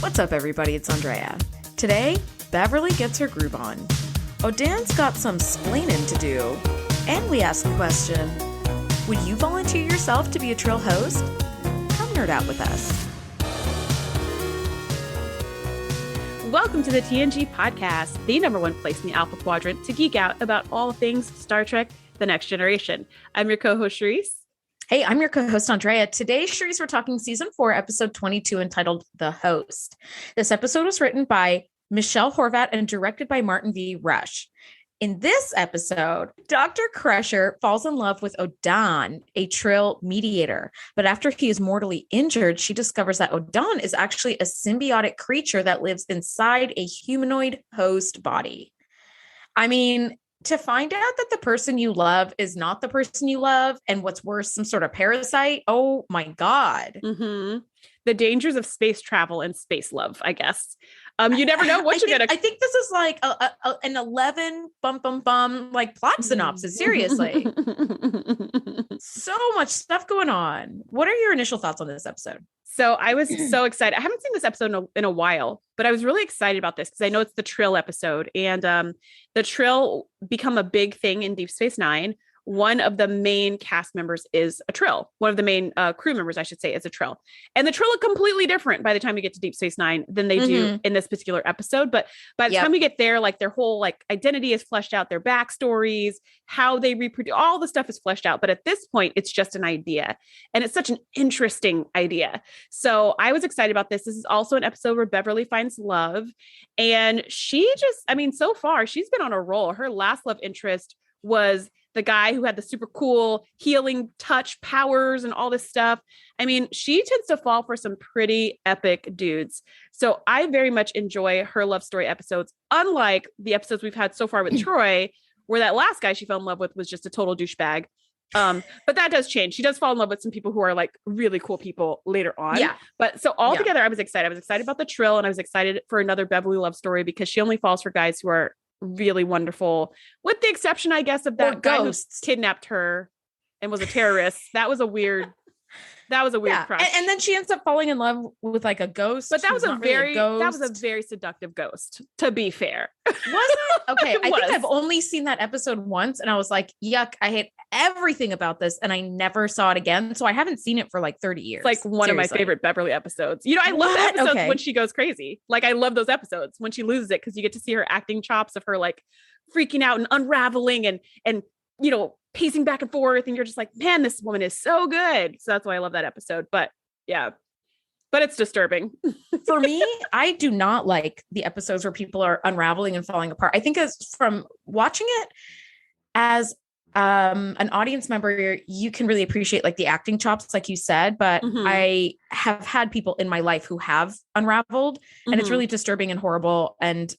What's up, everybody? It's Andrea. Today, Beverly gets her groove on. Odan's got some splainin to do. And we ask the question, would you volunteer yourself to be a Trill host? Come nerd out with us. Welcome to the TNG Podcast, the number one place in the Alpha Quadrant to geek out about all things Star Trek: The Next Generation. I'm your co-host, Shereese. Hey, I'm your co-host, Andrea. Today, Shereese, we're talking season 4, episode 22, entitled The Host. This episode was written by Michelle Horvat and directed by Martin V. Rush. In this episode, Dr. Crusher falls in love with Odan, a Trill mediator. But after he is mortally injured, she discovers that Odan is actually a symbiotic creature that lives inside a humanoid host body. I mean, to find out that the person you love is not the person you love, and what's worse, some sort of parasite. Oh my God. Mm-hmm. The dangers of space travel and space love, I guess. You never know what you're going to... I think this is like an 11 like plot synopsis. Seriously. So much stuff going on. What are your initial thoughts on this episode? So I was so excited. I haven't seen this episode in a while, but I was really excited about this because I know it's the Trill episode, and the Trill become a big thing in Deep Space Nine. One of the main cast members is a Trill. One of the main crew members, I should say, is a Trill. And the Trill look completely different by the time you get to Deep Space Nine than they do in this particular episode. But by the time we get there, like their whole like identity is fleshed out, their backstories, how they reproduce, all the stuff is fleshed out. But at this point, it's just an idea. And it's such an interesting idea. So I was excited about this. This is also an episode where Beverly finds love. And she just, I mean, so far, she's been on a roll. Her last love interest was the guy who had the super cool healing touch powers and all this stuff. I mean, she tends to fall for some pretty epic dudes. So I very much enjoy her love story episodes, unlike the episodes we've had so far with Troy, where that last guy she fell in love with was just a total douchebag. But that does change. She does fall in love with some people who are like really cool people later on. Yeah. But so altogether, I was excited. I was excited about the Trill, and I was excited for another Beverly love story because she only falls for guys who are really wonderful, with the exception, I guess, of that guy who kidnapped her and was a terrorist. That was a weird crush. And then she ends up falling in love with like a ghost. But that was a very seductive ghost, to be fair. Was it? Okay. I think I've only seen that episode once, and I was like, yuck, I hate everything about this, and I never saw it again. So I haven't seen it for like 30 years. It's like one of my favorite Beverly episodes. You know, I love the episodes when she goes crazy. Like, I love those episodes when she loses it, because you get to see her acting chops of her like freaking out and unraveling and you know, pacing back and forth, and you're just like, man, this woman is so good. So that's why I love that episode. But yeah, but it's disturbing. For me, I do not like the episodes where people are unraveling and falling apart. I think as from watching it as an audience member, you can really appreciate like the acting chops, like you said, but I have had people in my life who have unraveled, and it's really disturbing and horrible and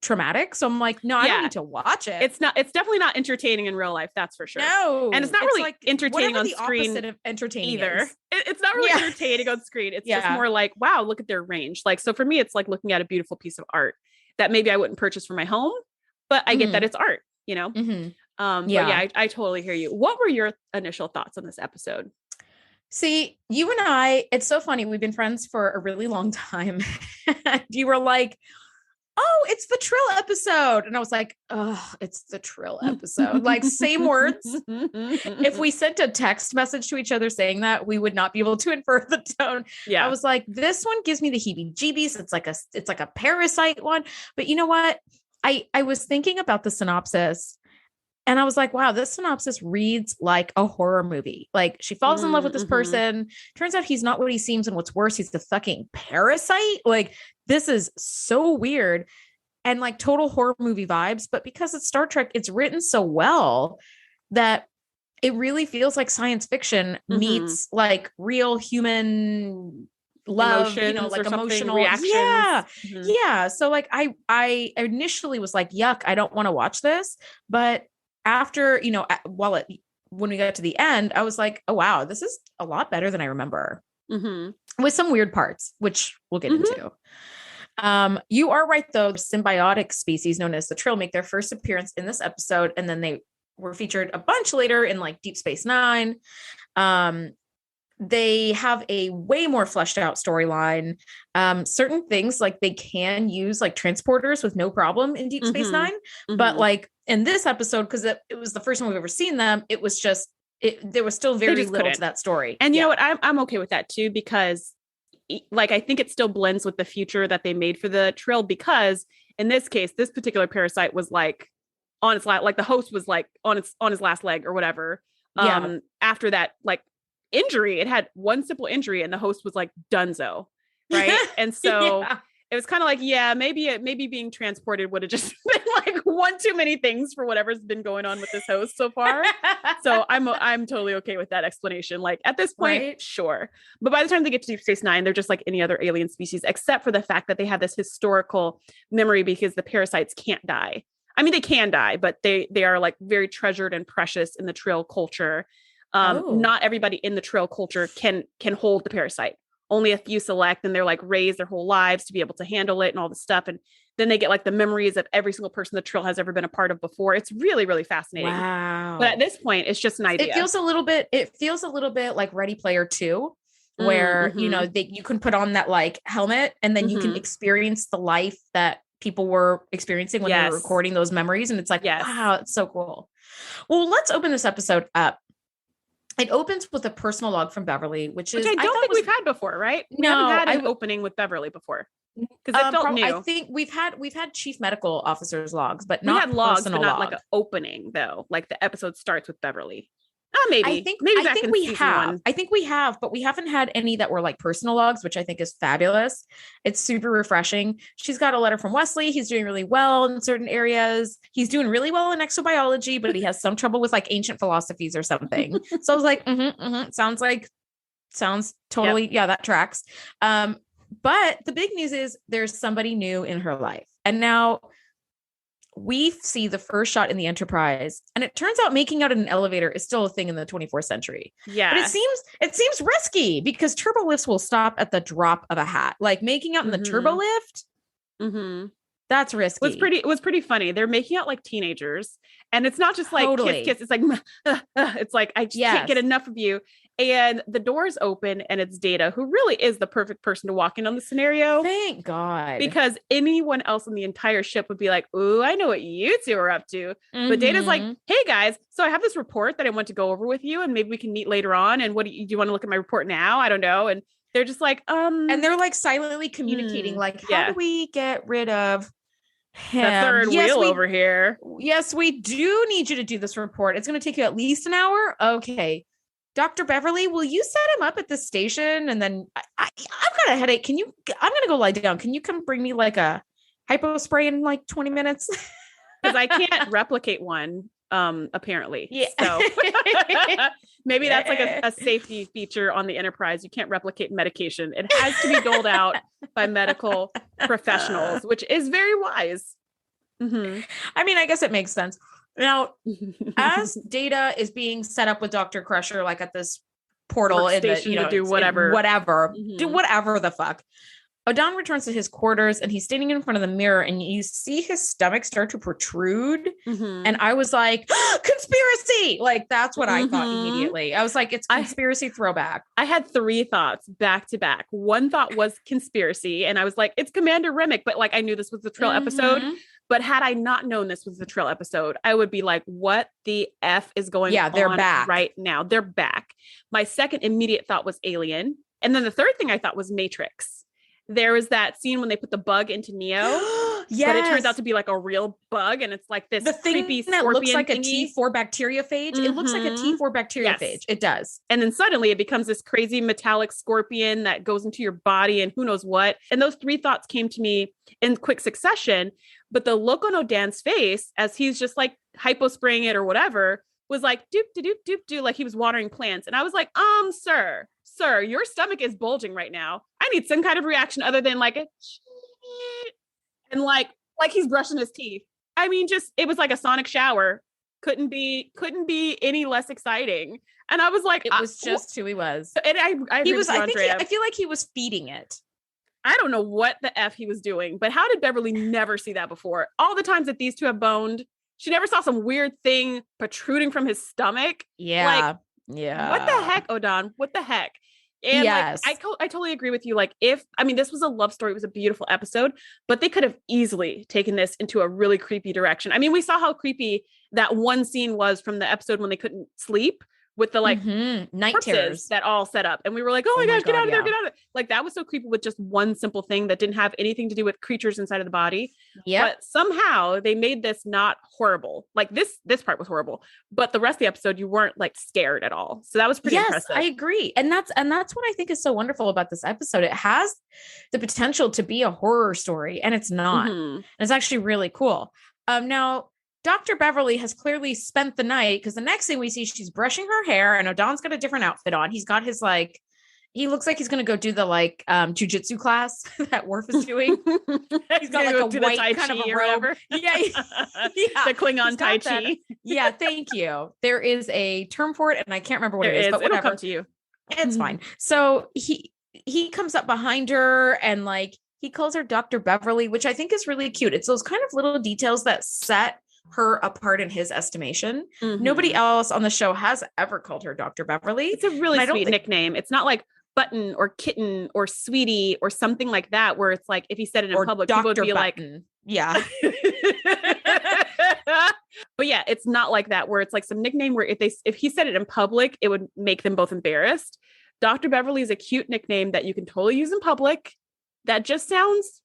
traumatic. So I'm like, no, I don't need to watch it. It's definitely not entertaining in real life. That's for sure. No. And it's not really like entertaining on screen of entertaining either. It's not really entertaining on screen. It's just more like, wow, look at their range. Like, so for me, it's like looking at a beautiful piece of art that maybe I wouldn't purchase for my home, but I get that it's art, you know? But yeah, I totally hear you. What were your initial thoughts on this episode? See, you and I, it's so funny. We've been friends for a really long time. You were like, oh, it's the Trill episode. And I was like, oh, it's the Trill episode. Like, same words. If we sent a text message to each other saying that, we would not be able to infer the tone. Yeah. I was like, this one gives me the heebie-jeebies. It's like a parasite one. But you know what? I was thinking about the synopsis, and I was like, wow, this synopsis reads like a horror movie. Like, she falls in love with this person. Turns out he's not what he seems. And what's worse, he's the fucking parasite. Like, this is so weird and like total horror movie vibes. But because it's Star Trek, it's written so well that it really feels like science fiction meets like real human love, you know, like emotional reactions. Yeah. So like, I initially was like, yuck, I don't want to watch this. But after, you know, when we got to the end, I was like, oh, wow, this is a lot better than I remember, with some weird parts, which we'll get into. You are right, though. The symbiotic species known as the Trill make their first appearance in this episode, and then they were featured a bunch later in like Deep Space Nine. they have a way more fleshed out storyline. Certain things like they can use like transporters with no problem in Deep Space Nine. But like in this episode, because it was the first time we've ever seen them, it was just there was still very little to that story. And you know what? I'm okay with that too, because like I think it still blends with the future that they made for the Trill, because in this case, this particular parasite was like on its like the host was like on his last leg or whatever. After that, like injury, it had one simple injury and the host was like donezo, right? And so it was kind of like, maybe being transported would have just been like one too many things for whatever's been going on with this host so far. So I'm totally okay with that explanation. Like at this point, sure. But by the time they get to Deep Space Nine, they're just like any other alien species, except for the fact that they have this historical memory because the parasites can't die. I mean, they can die, but they are like very treasured and precious in the Trill culture. Not everybody in the Trill culture can hold the parasite. Only a few select, and they're like raised their whole lives to be able to handle it and all this stuff. And then they get like the memories of every single person the Trill has ever been a part of before. It's really, really fascinating. Wow. But at this point, it's just an idea. It feels a little bit like Ready Player 2, where, you know, you can put on that like helmet and then you can experience the life that people were experiencing when they were recording those memories. And it's like, wow, it's so cool. Well, let's open this episode up. It opens with a personal log from Beverly, which I don't think we've had before, right? We haven't had an opening with Beverly before, because it felt new. I think we've had chief medical officers logs, but not we had logs, but not like an opening though. Like the episode starts with Beverly. Maybe. I think we have, but we haven't had any that were like personal logs, which I think is fabulous. It's super refreshing. She's got a letter from Wesley. He's doing really well in certain areas. He's doing really well in exobiology, but he has some trouble with like ancient philosophies or something. So I was like, sounds totally, that tracks. But the big news is there's somebody new in her life. And now we see the first shot in the Enterprise, and it turns out making out in an elevator is still a thing in the 24th century. Yeah. But it seems risky because turbo lifts will stop at the drop of a hat. Like making out in the turbo lift. That's risky. It was pretty funny. They're making out like teenagers, and it's not just like kiss. It's like, it's like, I just can't get enough of you. And the doors open and it's Data, who really is the perfect person to walk in on the scenario. Thank God. Because anyone else on the entire ship would be like, ooh, I know what you two are up to. But Data's like, hey guys, so I have this report that I want to go over with you, and maybe we can meet later on. And do you want to look at my report now? I don't know. And they're just like, and they're like silently communicating, like, how do we get rid of him? The third wheel over here. Yes, we do need you to do this report. It's going to take you at least an hour. Okay. Dr. Beverly, will you set him up at the station? And then I've got a headache. I'm going to go lie down. Can you come bring me like a hypo spray in like 20 minutes? Because I can't replicate one, apparently. Yeah. So maybe that's like a safety feature on the Enterprise. You can't replicate medication. It has to be doled out by medical professionals, which is very wise. I mean, I guess it makes sense. Now, as Data is being set up with Dr. Crusher, like at this portal in the, to do whatever, do whatever the fuck. Odan returns to his quarters and he's standing in front of the mirror, and you see his stomach start to protrude. And I was like, conspiracy! Like, that's what I thought immediately. I was like, it's conspiracy throwback. I had 3 thoughts back to back. One thought was conspiracy, and I was like, it's Commander Remick, but like I knew this was the Trill episode. But had I not known this was the Trill episode, I would be like, what the F is going on they're back right now? They're back. My second immediate thought was Alien. And then the third thing I thought was Matrix. There was that scene when they put the bug into Neo, but it turns out to be like a real bug, and it's like this creepy thing that looks like a T4 bacteriophage. It looks like a T4 bacteriophage. It does. And then suddenly it becomes this crazy metallic scorpion that goes into your body and who knows what. And those 3 thoughts came to me in quick succession. But the look on Odan's face as he's just like hypospraying it or whatever was like doop doop doop doop doop, like he was watering plants. And I was like, sir, your stomach is bulging right now. I need some kind of reaction other than like a and like he's brushing his teeth. I mean, just it was like a sonic shower. Couldn't be any less exciting. And I was like, it was just who he was. And I feel like he was feeding it. I don't know what the F he was doing, but how did Beverly never see that before? All the times that these two have boned, she never saw some weird thing protruding from his stomach. Yeah. Like, what the heck, Odan? What the heck? And Yes. like, I totally agree with you. Like this was a love story. It was a beautiful episode, but they could have easily taken this into a really creepy direction. I mean, we saw how creepy that one scene was from the episode when they couldn't sleep with the like night corpses terrors that all set up. And we were like, oh my gosh, get out of there, get out of there. Like that was so creepy with just one simple thing that didn't have anything to do with creatures inside of the body. Yeah. But somehow they made this not horrible. Like this part was horrible, but the rest of the episode, you weren't like scared at all. So that was pretty impressive. I agree. And that's what I think is so wonderful about this episode. It has the potential to be a horror story, and it's not. And it's actually really cool. Now, Dr. Beverly has clearly spent the night, because the next thing we see, she's brushing her hair and Odan's got a different outfit on. He's got his like, he looks like he's going to go do the like jujitsu class that Worf is doing. He's got like a white kind of a robe. Yeah. The Klingon Tai Chi. Yeah. Thank you. There is a term for it and I can't remember what it is, but whatever. It'll come to you. It's fine. So he comes up behind her and like, he calls her Dr. Beverly, which I think is really cute. It's those kind of little details that set her apart in his estimation. Nobody else on the show has ever called her Dr. Beverly. It's a really sweet nickname. It's not like Button or Kitten or Sweetie or something like that, where it's like, if he said it in public, people would be Button. Like, yeah. But yeah, it's not like that, where it's like some nickname where if he said it in public, it would make them both embarrassed. Dr. Beverly is a cute nickname that you can totally use in public. That just sounds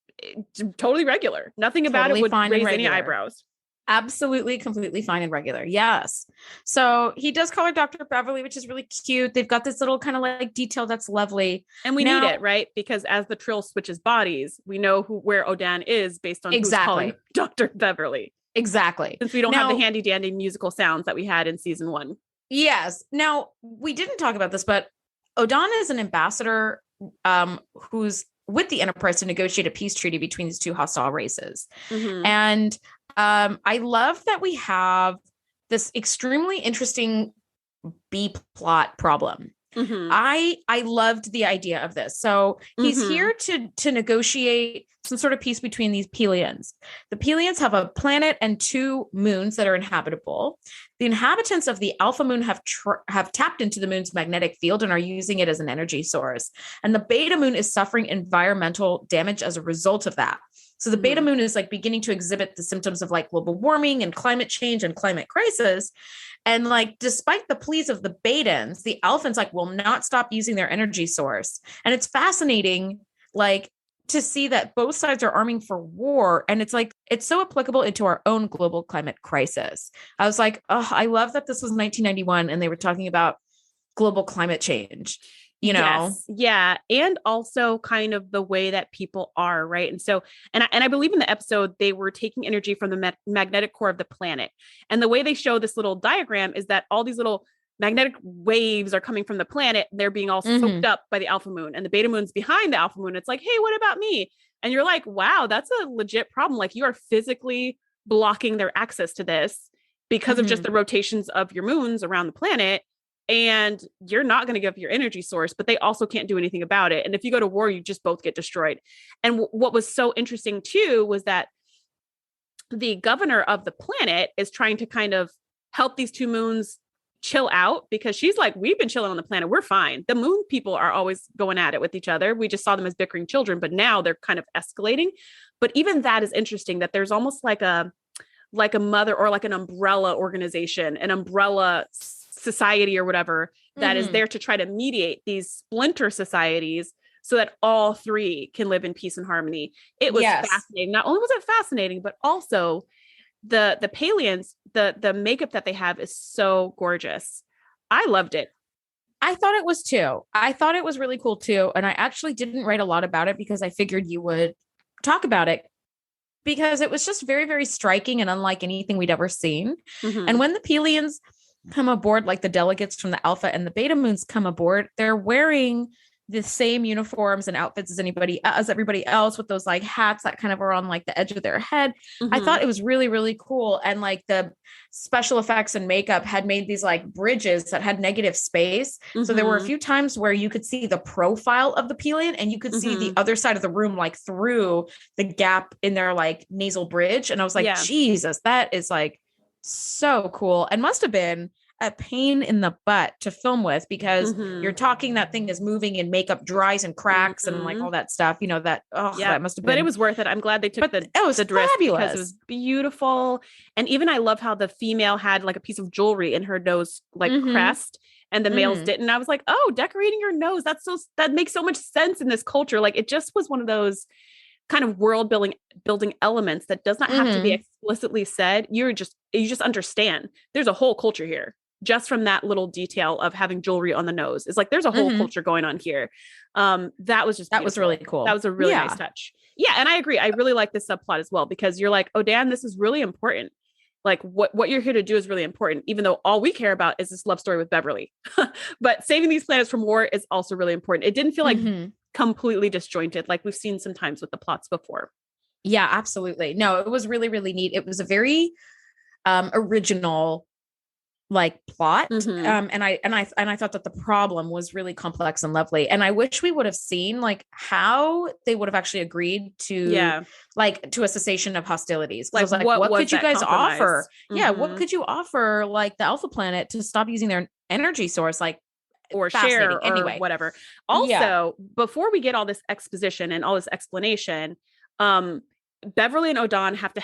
totally regular. Nothing about it would raise any eyebrows. Absolutely, completely fine and regular. Yes. So he does call her Dr. Beverly, which is really cute. They've got this little kind of like detail that's lovely. And we need it, right? Because as the Trill switches bodies, we know where Odan is based on who's calling Dr. Beverly. Exactly. Since we don't have the handy dandy musical sounds that we had in season 1. Yes. Now, we didn't talk about this, but Odan is an ambassador who's with the Enterprise to negotiate a peace treaty between these two hostile races. And I love that we have this extremely interesting B plot problem. I loved the idea of this. So he's here to negotiate some sort of peace between these Pelians. The Pelians have a planet and 2 moons that are inhabitable. The inhabitants of the Alpha Moon have tapped into the moon's magnetic field and are using it as an energy source. And the Beta Moon is suffering environmental damage as a result of that. So the Beta Moon is like beginning to exhibit the symptoms of like global warming and climate change and climate crisis. And like, despite the pleas of the Betans, the Alphans like will not stop using their energy source. And it's fascinating, like, to see that both sides are arming for war. And it's like, it's so applicable into our own global climate crisis. I was like, oh, I love that this was 1991 and they were talking about global climate change, you know? Yes. Yeah. And also kind of the way that people are, right? And so, and I believe in the episode, they were taking energy from the magnetic core of the planet. And the way they show this little diagram is that all these little magnetic waves are coming from the planet. They're being all soaked up by the Alpha Moon, and the Beta Moon's behind the Alpha Moon. It's like, hey, what about me? And you're like, wow, that's a legit problem. Like, you are physically blocking their access to this because of just the rotations of your moons around the planet. And you're not going to give your energy source, but they also can't do anything about it. And if you go to war, you just both get destroyed. And what was so interesting too, was that the governor of the planet is trying to kind of help these 2 moons chill out, because she's like, we've been chilling on the planet. We're fine. The moon people are always going at it with each other. We just saw them as bickering children, but now they're kind of escalating. But even that is interesting, that there's almost like a mother or like an umbrella organization, an umbrella society or whatever that is there to try to mediate these splinter societies so that all 3 can live in peace and harmony. It was fascinating. Not only was it fascinating, but also the Pelians, the makeup that they have is so gorgeous. I loved it. I thought it was too. I thought it was really cool too. And I actually didn't write a lot about it because I figured you would talk about it, because it was just very, very striking and unlike anything we'd ever seen. And when the Pelians come aboard, like the delegates from the Alpha and the Beta Moons come aboard, they're wearing the same uniforms and outfits as everybody else, with those like hats that kind of are on like the edge of their head. I thought it was really, really cool. And like the special effects and makeup had made these like bridges that had negative space. So there were a few times where you could see the profile of the Pelian and you could see the other side of the room, like through the gap in their like nasal bridge. And I was like, Jesus, that is like so cool. And must have been a pain in the butt to film with because you're talking, that thing is moving and makeup dries and cracks and like all that stuff, you know, that must have been, but it was worth it. I'm glad they took the it was risk fabulous. because it was beautiful. And even I love how the female had like a piece of jewelry in her nose, like crest, and the males didn't. I was like, oh, decorating your nose. That makes so much sense in this culture. Like it just was one of those kind of world building elements that does not have to be explicitly said. You just understand there's a whole culture here just from that little detail of having jewelry on the nose. It's like, there's a whole culture going on here. That was really cool. That was a really nice touch. Yeah. And I agree. I really like this subplot as well, because you're like, Odan, this is really important. Like what you're here to do is really important, even though all we care about is this love story with Beverly. But saving these planets from war is also really important. It didn't feel like completely disjointed, like we've seen sometimes with the plots before. Yeah, absolutely. No, it was really, really neat. It was a very original like plot. And I thought that the problem was really complex and lovely. And I wish we would have seen like how they would have actually agreed to to a cessation of hostilities. Like, I was like, what could you guys offer? Yeah. What could you offer like the Alpha Planet to stop using their energy source? Like, or share or anyway, whatever. Also, before we get all this exposition and all this explanation, Beverly and Odan have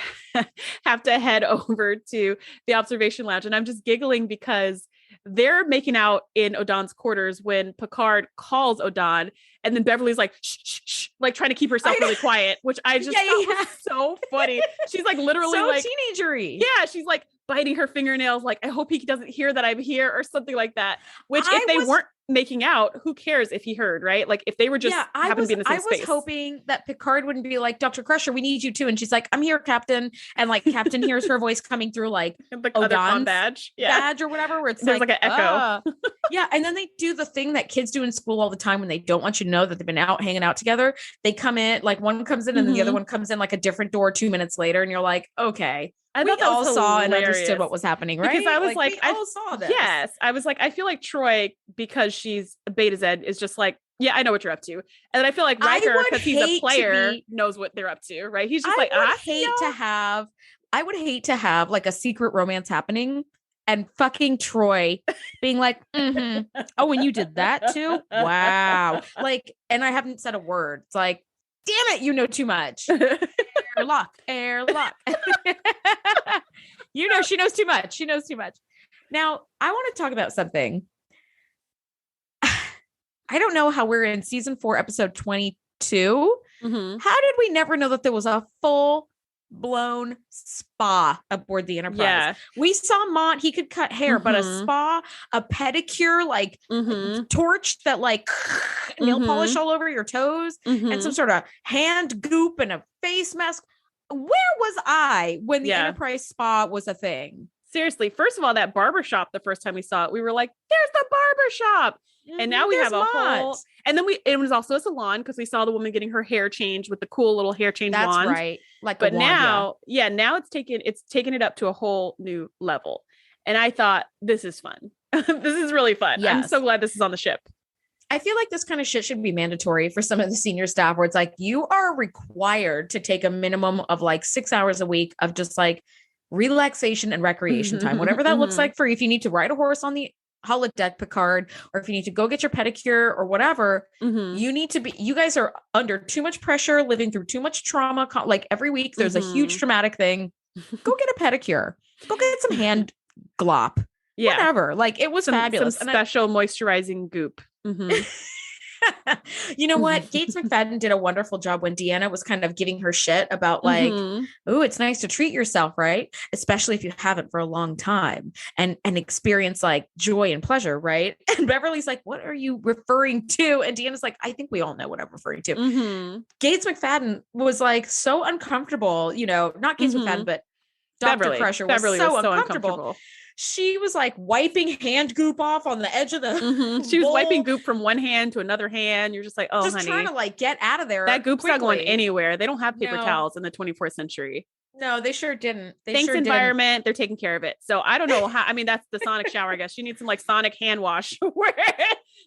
to head over to the observation lounge. And I'm just giggling because they're making out in Odan's quarters when Picard calls Odan, and then Beverly's like, shh, shh, shh, like trying to keep herself really quiet, which I just thought was so funny. She's like literally so like teenagery. Yeah. She's like biting her fingernails. Like, I hope he doesn't hear that I'm here or something like that, which if they weren't making out, who cares if he heard, right? Like if they were just happened to be in the same space. I was hoping that Picard wouldn't be like, Dr. Crusher, we need you too. And she's like, I'm here, Captain. And like Captain hears her voice coming through like Odan's badge or whatever, where it's there's like an echo. Yeah. And then they do the thing that kids do in school all the time when they don't want you to know that they've been out hanging out together. They come in, like one comes in and then the other one comes in like a different door 2 minutes later. And you're like, okay. We all saw and understood what was happening, right? Because I was like we all saw this. Yes. I was like, I feel like Troy, because she's a Beta Z, is just like, yeah, I know what you're up to. And then I feel like Riker, because he's a player, knows what they're up to, right? He's just I would hate to have like a secret romance happening and fucking Troy being like, oh, and you did that too? Wow. Like, and I haven't said a word. It's like, damn it, you know too much. Airlock. You know, she knows too much. She knows too much. Now, I want to talk about something. I don't know how we're in season 4, episode 22. How did we never know that there was a full-blown spa aboard the Enterprise? Yeah. We saw Mont, he could cut hair, but a spa, a pedicure, like torch that like nail polish all over your toes, and some sort of hand goop and a face mask. Where was I when the Enterprise spa was a thing? Seriously, first of all, that barbershop, the first time we saw it, we were like, there's the barbershop. And now we have a whole, and then it was also a salon because we saw the woman getting her hair changed with the cool little hair change wand. That's right. Like, but now it's taken it up to a whole new level. And I thought, this is fun. This is really fun. Yes. I'm so glad this is on the ship. I feel like this kind of shit should be mandatory for some of the senior staff where it's like, you are required to take a minimum of like 6 hours a week of just like relaxation and recreation time, whatever that looks like for you. If you need to ride a horse on the holodeck, Picard, or if you need to go get your pedicure or whatever, you guys are under too much pressure, living through too much trauma. Like every week there's a huge traumatic thing. Go get a pedicure, go get some hand glop, whatever. Like it was fabulous. Some special moisturizing goop. You know what? Gates McFadden did a wonderful job when Deanna was kind of giving her shit about like, oh, it's nice to treat yourself, right? Especially if you haven't for a long time and experience like joy and pleasure, right? And Beverly's like, what are you referring to? And Deanna's like, I think we all know what I'm referring to. Gates McFadden was like so uncomfortable, you know, not Gates McFadden, but Dr. Crusher was so uncomfortable. She was like wiping hand goop off on the edge of the she was wiping goop from one hand to another hand. You're just like, oh, just honey, trying to like get out of there. That goop's not going anywhere. They don't have paper towels in the 24th century. No, they sure didn't. Thanks, environment. They're taking care of it. So I don't know how. I mean, that's the sonic shower. I guess she needs some like sonic hand wash where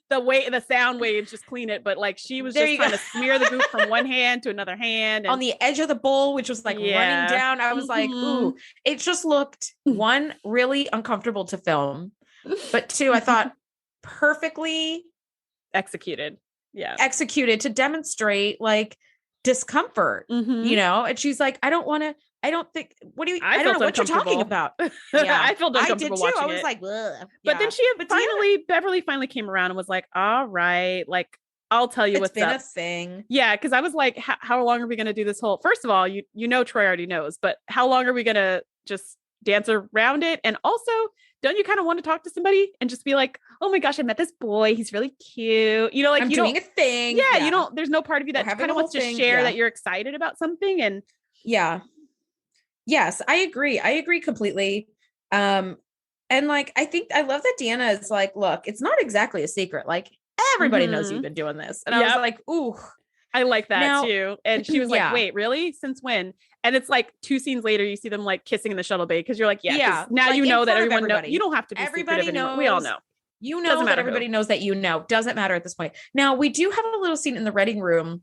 the sound waves just clean it. But like she was just trying to smear the goop from one hand to another hand on the edge of the bowl, which was like running down. I was like, ooh, it just looked really uncomfortable to film. but 2, I thought perfectly executed to demonstrate like discomfort, you know? And she's like, I don't think, I don't know what you're talking about. Yeah. I felt uncomfortable watching it. I was like, ugh. But then Beverly finally came around and was like, all right, like, I'll tell you what's up. It's been a thing. Yeah, because I was like, how long are we going to do this whole? First of all, you know Troy already knows, but how long are we going to just dance around it? And also, don't you kind of want to talk to somebody and just be like, oh my gosh, I met this boy. He's really cute. You know, like I'm doing a thing. Yeah, you don't. There's no part of you that kind of wants to share that you're excited about something. And yes, I agree. I agree completely. And like, I love that Deanna is like, look, it's not exactly a secret. Like, everybody knows you've been doing this. And I was like, ooh, I like that too. And she was like, wait, really? Since when? And it's like 2 scenes later, you see them like kissing in the shuttle bay because you're like, now like, you know that everyone knows. You don't have to be secretive anymore. We all know. You know that everybody knows that doesn't matter at this point. Now, we do have a little scene in the reading room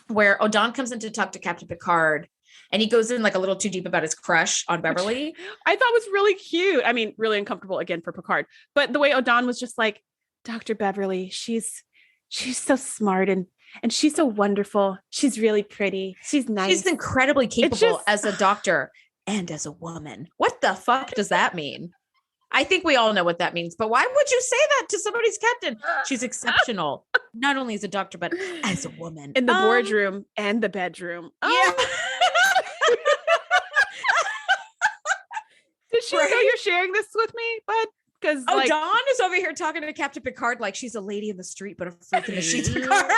where Odan comes in to talk to Captain Picard. And he goes in like a little too deep about his crush on Beverly. Which I thought was really cute. I mean, really uncomfortable again for Picard. But the way Odan was just like, Dr. Beverly, she's so smart and she's so wonderful. She's really pretty. She's nice. She's incredibly capable as a doctor and as a woman. What the fuck does that mean? I think we all know what that means, but why would you say that to somebody's captain? She's exceptional, not only as a doctor, but as a woman. In the boardroom and the bedroom. Yeah. Did she know you're sharing this with me, bud? Because Dawn is over here talking to Captain Picard like she's a lady in the street, but a freak in the sheets. Picard.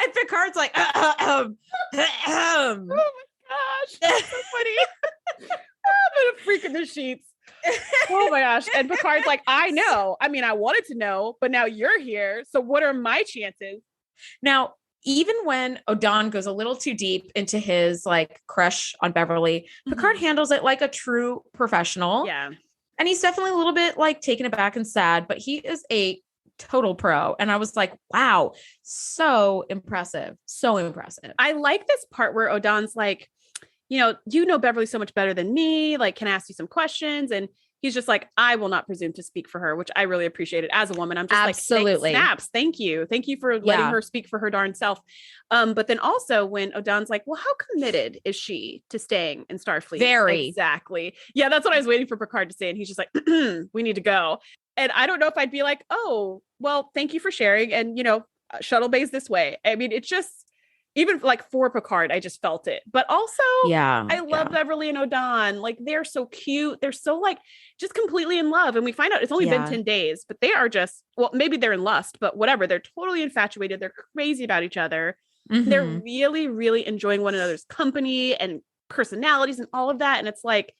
And Picard's like, oh my gosh, that's so funny. I'm a freak in the sheets. Oh my gosh. And Picard's like, I know. I mean, I wanted to know, but now you're here. So what are my chances? Now, even when Odan goes a little too deep into his like crush on Beverly, Picard handles it like a true professional. Yeah. And he's definitely a little bit like taken aback and sad, but he is a total pro. And I was like, wow, so impressive. So impressive. I like this part where Odan's like, you know Beverly so much better than me. Like, can I ask you some questions? And he's just like, I will not presume to speak for her, which I really appreciated as a woman. I'm just absolutely like, snaps. Thank you. Thank you for letting her speak for her darn self. But then also when Odan's like, well, how committed is she to staying in Starfleet? Very. Exactly. Yeah. That's what I was waiting for Picard to say. And he's just like, we need to go. And I don't know if I'd be like, oh, well, thank you for sharing. And, shuttle bay's this way. I mean, it's just, even like for Picard, I just felt it. But also, I love Beverly and Odan. Like, they're so cute. They're so like just completely in love. And we find out it's only been 10 days, but they are just, well, maybe they're in lust, but whatever. They're totally infatuated. They're crazy about each other. Mm-hmm. They're really, really enjoying one another's company and personalities and all of that. And it's like,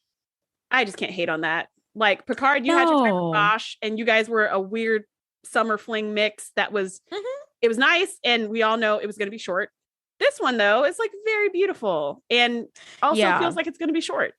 I just can't hate on that. Like, Picard, you had your time with Bosch and you guys were a weird summer fling mix that was, it was nice. And we all know it was going to be short. This one, though, is like very beautiful and also feels like it's going to be short.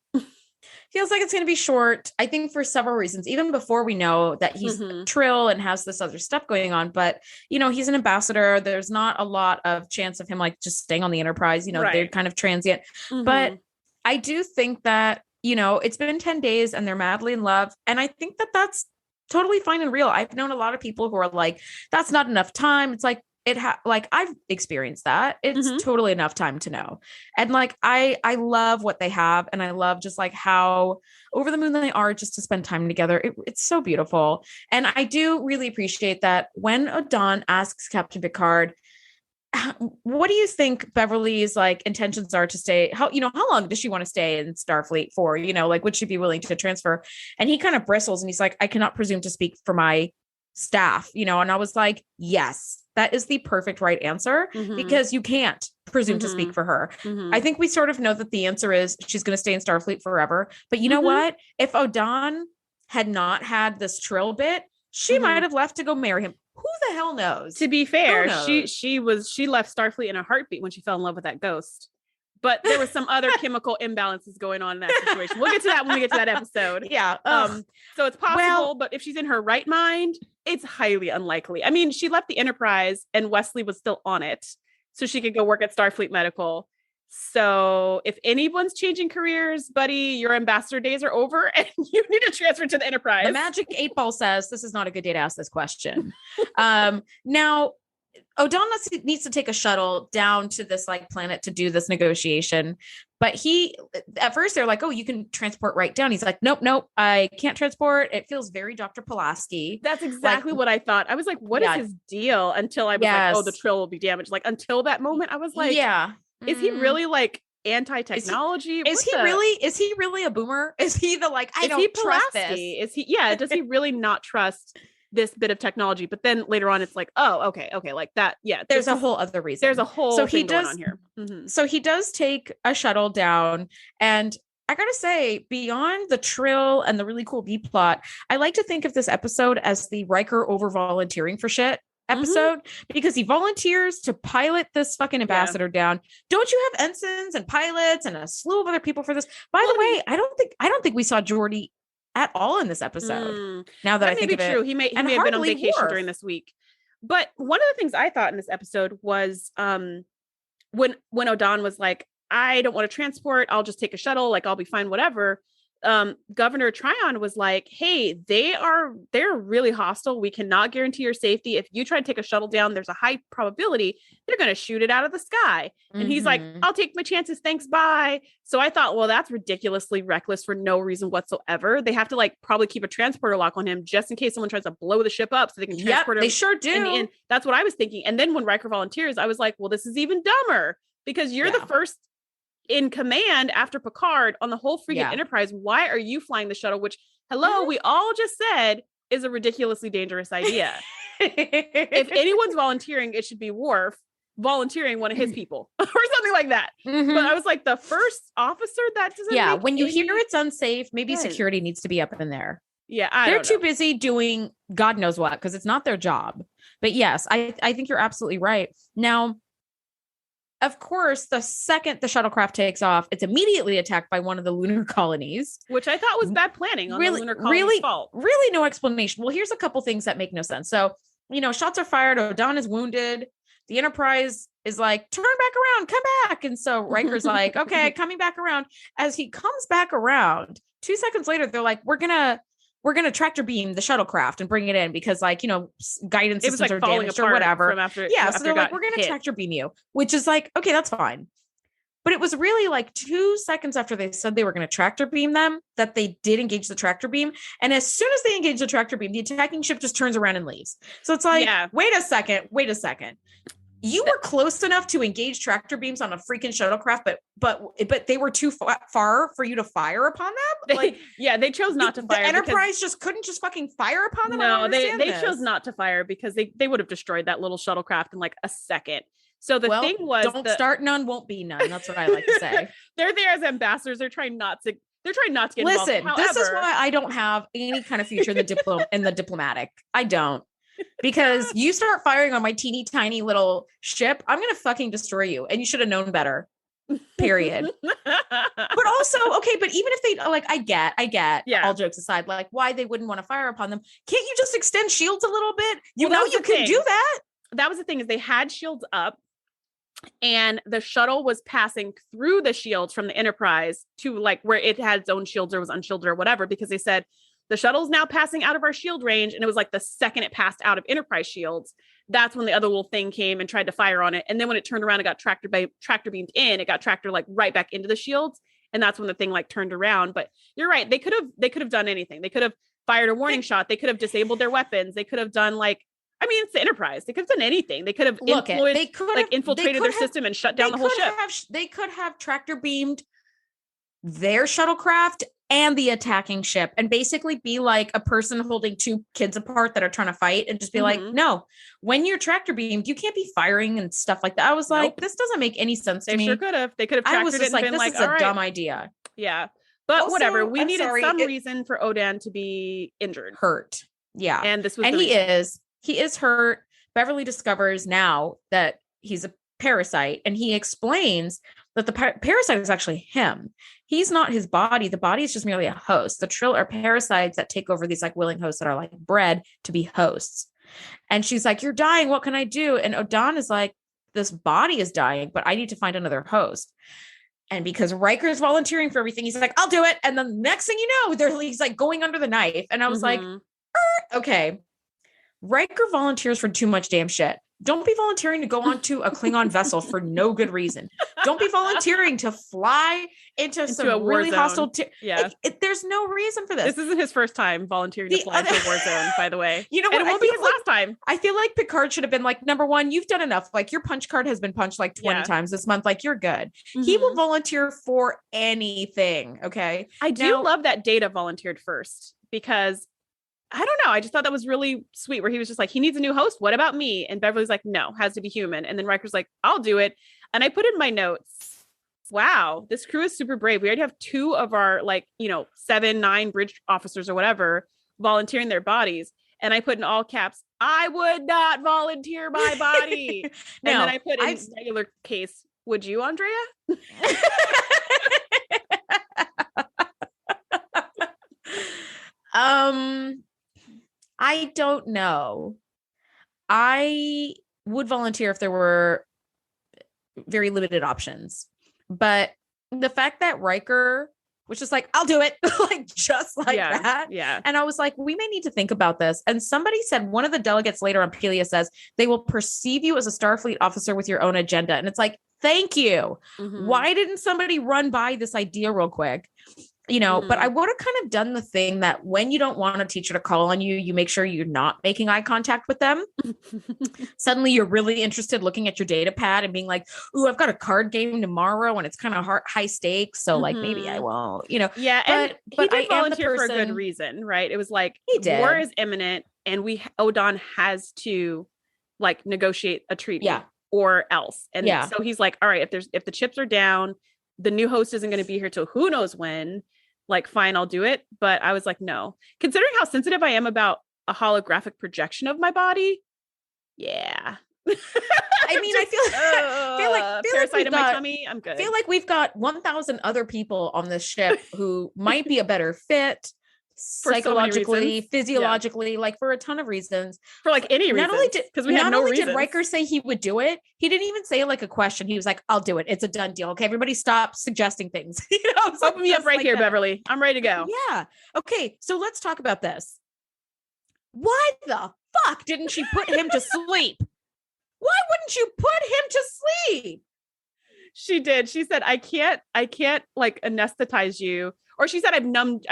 Feels like it's going to be short, I think, for several reasons, even before we know that he's Trill and has this other stuff going on. But, he's an ambassador. There's not a lot of chance of him like just staying on the Enterprise. They're kind of transient. But I do think that, it's been 10 days and they're madly in love. And I think that that's totally fine and real. I've known a lot of people who are like, that's not enough time. It's like, I've experienced that. It's totally enough time to know. And like, I love what they have. And I love just like how over the moon they are just to spend time together. It's so beautiful. And I do really appreciate that when Odan asks Captain Picard, what do you think Beverly's like intentions are to stay? How long does she want to stay in Starfleet for? Like, would she be willing to transfer? And he kind of bristles and he's like, I cannot presume to speak for my staff, and I was like, yes, that is the perfect right answer because you can't presume to speak for her. I think we sort of know that the answer is she's going to stay in Starfleet forever. But you know what? If Odan had not had this Trill bit, she might have left to go marry him. Who the hell knows? To be fair, she left Starfleet in a heartbeat when she fell in love with that ghost. But there was some other chemical imbalances going on in that situation. We'll get to that when we get to that episode. Yeah. So it's possible, but if she's in her right mind, it's highly unlikely. I mean, she left the Enterprise and Wesley was still on it. So she could go work at Starfleet Medical. So if anyone's changing careers, buddy, your ambassador days are over and you need to transfer to the Enterprise. The magic 8-ball says this is not a good day to ask this question. Now, Odan needs to take a shuttle down to this like planet to do this negotiation. But at first they're like, oh, you can transport right down. He's like, nope, I can't transport. It feels very Dr. Pulaski. That's exactly what I thought. I was like, what is his deal? Until I was like, oh, the Trill will be damaged. Like until that moment, I was like, is he really like anti-technology? Is he really a boomer? Is he the like, I don't trust this? Is he, does he really not trust this bit of technology? But then later on, it's like, oh, okay, like that. Yeah. There's a whole other reason. There's a whole thing going on here. Mm-hmm. So he does take a shuttle down, and I gotta say, beyond the Trill and the really cool B plot, I like to think of this episode as the Riker over volunteering for shit episode, because he volunteers to pilot this fucking ambassador down. Don't you have ensigns and pilots and a slew of other people for this? By the way, I don't think we saw Geordi at all in this episode. Now that I think of it, true. He may have been on vacation during this week. But one of the things I thought in this episode was when Odan was like, I don't want to transport, I'll just take a shuttle, like I'll be fine, whatever. Governor Tryon was like, hey, they're really hostile. We cannot guarantee your safety. If you try to take a shuttle down, there's a high probability they're going to shoot it out of the sky. And he's like, I'll take my chances. Thanks. Bye. So I thought, well, that's ridiculously reckless for no reason whatsoever. They have to like probably keep a transporter lock on him just in case someone tries to blow the ship up so they can transport him. They sure do. That's what I was thinking. And then when Riker volunteers, I was like, well, this is even dumber because you're the first in command after Picard on the whole freaking Enterprise. Why are you flying the shuttle? Which, we all just said is a ridiculously dangerous idea. If anyone's volunteering, it should be Worf volunteering one of his people or something like that. But I was like, the first officer, that doesn't when you hear it's unsafe, maybe security needs to be up in there. They're too busy doing God knows what, because it's not their job. But yes, I think you're absolutely right. Now, of course, the second the shuttlecraft takes off, it's immediately attacked by one of the lunar colonies, which I thought was bad planning on the lunar colony's fault. Really no explanation. Well, here's a couple things that make no sense. So, shots are fired. Odan is wounded. The Enterprise is like, turn back around, come back. And so Riker's like, okay, coming back around. As he comes back around, 2 seconds later, they're like, we're gonna tractor beam the shuttlecraft and bring it in because guidance systems are damaged or whatever. So they're like, we're gonna tractor beam you, which is like, okay, that's fine. But it was really like 2 seconds after they said they were going to tractor beam them that they did engage the tractor beam. And as soon as they engage the tractor beam, the attacking ship just turns around and leaves. So it's like, wait a second. You were close enough to engage tractor beams on a freaking shuttlecraft, but they were too far for you to fire upon them. They chose not to fire. The Enterprise just couldn't just fucking fire upon them. No, they chose not to fire because they would have destroyed that little shuttlecraft in like a second. So the thing was, don't start, none won't be none. That's what I like to say. They're there as ambassadors. They're trying not to get involved. Listen, this is why I don't have any kind of future in the diplomatic. I don't. Because you start firing on my teeny tiny little ship, I'm going to fucking destroy you. And you should have known better. Period. But also, okay, but even if they I get all jokes aside, like why they wouldn't want to fire upon them. Can't you just extend shields a little bit? You can do that. That was the thing, is they had shields up and the shuttle was passing through the shields from the Enterprise to like where it had its own shields or was unshielded or whatever, because they said, the shuttle's now passing out of our shield range. And it was like the second it passed out of Enterprise shields, that's when the other little thing came and tried to fire on it. And then when it turned around and got tractor beamed in, it got tractor like right back into the shields. And that's when the thing like turned around. But you're right. They could have done anything. They could have fired a warning shot. They could have disabled their weapons. They could have done it's the Enterprise. They could have done anything. They could have infiltrated their system and shut down the whole ship. They could have tractor beamed their shuttlecraft and the attacking ship and basically be like a person holding two kids apart that are trying to fight and just be like, no, when you're tractor beamed, you can't be firing and stuff like that. I was like, this doesn't make any sense to me. They sure could have. They could have tractored it and been like, this is a dumb idea. Yeah. But also, whatever. We needed some reason for Odan to be injured. Hurt. Yeah. And this was he is hurt. Beverly discovers now that he's a parasite, and he explains that the parasite is actually him. He's not his body. The body is just merely a host. The Trill are parasites that take over these like willing hosts that are like bred to be hosts. And she's like, you're dying. What can I do? And Odan is like, this body is dying, but I need to find another host. And because Riker's volunteering for everything, he's like, I'll do it. And then the next thing you know, he's like going under the knife. And I was like, okay, Riker volunteers for too much damn shit. Don't be volunteering to go onto a Klingon vessel for no good reason. Don't be volunteering to fly into some a war really zone. hostile. Yeah. There's no reason for this. This isn't his first time volunteering to fly to a war zone, by the way. You know what? And it won't be his last time. I feel like Picard should have been like, number one, you've done enough. Like your punch card has been punched like 20 times this month. Like you're good. He will volunteer for anything. Okay. I do love that Data volunteered first because I don't know. I just thought that was really sweet where he was just like, he needs a new host. What about me? And Beverly's like, no, has to be human. And then Riker's like, I'll do it. And I put in my notes, wow, this crew is super brave. We already have 2 of our 7, 9 bridge officers or whatever volunteering their bodies. And I put in all caps, I would not volunteer my body. And then I put in regular case, would you, Andrea? I don't know. I would volunteer if there were very limited options, but the fact that Riker was just like, I'll do it, just like that. Yeah. And I was like, we may need to think about this. And somebody said, one of the delegates later on Pelia says, they will perceive you as a Starfleet officer with your own agenda. And it's like, thank you. Why didn't somebody run by this idea real quick? But I would have kind of done the thing that when you don't want a teacher to call on you, you make sure you're not making eye contact with them. Suddenly you're really interested looking at your data pad and being like, ooh, I've got a card game tomorrow and it's kind of high stakes. So like, maybe I will, Yeah. But he did volunteer for a good reason, right? It was like, war is imminent and Odan has to negotiate a treaty or else. And so he's like, all right, if the chips are down, the new host isn't going to be here till who knows when. Fine, I'll do it. But I was like, no. Considering how sensitive I am about a holographic projection of my body. Yeah. I mean, I feel like parasite in my tummy. I'm good. I feel like we've got 1,000 other people on this ship who might be a better fit psychologically, physiologically, for a ton of reasons. For any reason. Because we have no reason. Did Riker say he would do it, he didn't even say a question. He was like, I'll do it. It's a done deal. Okay, everybody stop suggesting things. Open me up right here, Beverly. I'm ready to go. Yeah. Okay, so let's talk about this. Why the fuck didn't she put him to sleep? Why wouldn't you put him to sleep? She did. She said, I can't anesthetize you. Or she said, I've numbed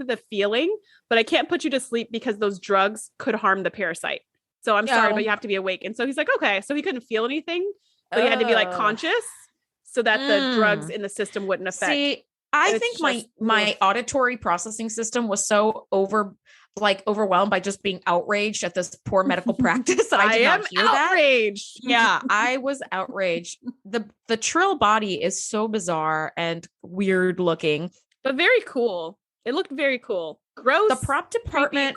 the feeling, but I can't put you to sleep because those drugs could harm the parasite. So I'm sorry, but you have to be awake. And so he's like, okay. So he couldn't feel anything, but he had to be conscious so that the drugs in the system wouldn't affect. See, I think my auditory processing system was so overwhelmed by just being outraged at this poor medical practice that I did not hear outraged. That. Yeah, I was outraged. The Trill body is so bizarre and weird looking. But very cool. It looked very cool. Gross. The prop department